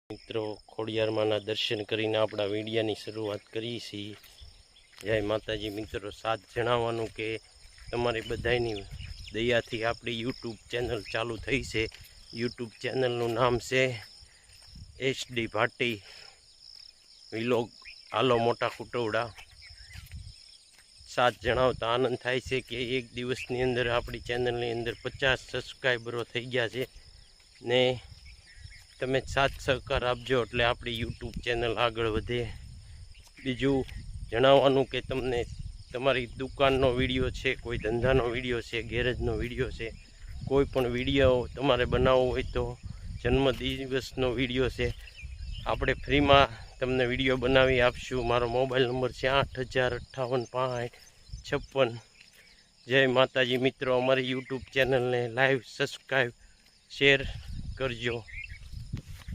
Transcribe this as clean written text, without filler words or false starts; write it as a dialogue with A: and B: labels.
A: મિત્રો ખોડિયારમાંના દર્શન કરીને આપણા વિડીયાની શરૂઆત કરી છીએ। જય માતાજી મિત્રો, સાથ જણાવવાનું કે તમારી બધાની દયાથી આપણી યુટ્યુબ ચેનલ ચાલુ થઈ છે। યુટ્યુબ ચેનલનું નામ છે એસડી ભાટી વિલોગ આલો મોટા કુટવડા। સાથ જણાવતા આનંદ થાય છે કે એક દિવસની અંદર આપણી ચેનલની અંદર 50 સબસ્ક્રાઈબરો થઈ ગયા છે ને તમે સાથ સહકાર આપજો એટલે આપણી યુટ્યુબ ચેનલ આગળ વધે। બીજું જણાવવાનું કે તમને તમારી દુકાનનો વિડીયો છે, કોઈ ધંધાનો વિડીયો છે, ગેરેજનો વિડીયો છે, કોઈ પણ વિડીયો તમારે બનાવવો હોય તો જન્મદિવસનો વિડીયો છે, આપણે ફ્રીમાં તમને વિડીયો બનાવી આપશું। મારો મોબાઈલ નંબર છે 805855 જય માતાજી મિત્રો, અમારી યુટ્યુબ ચેનલને લાઈવ સબસ્ક્રાઈબ શેર કરજો।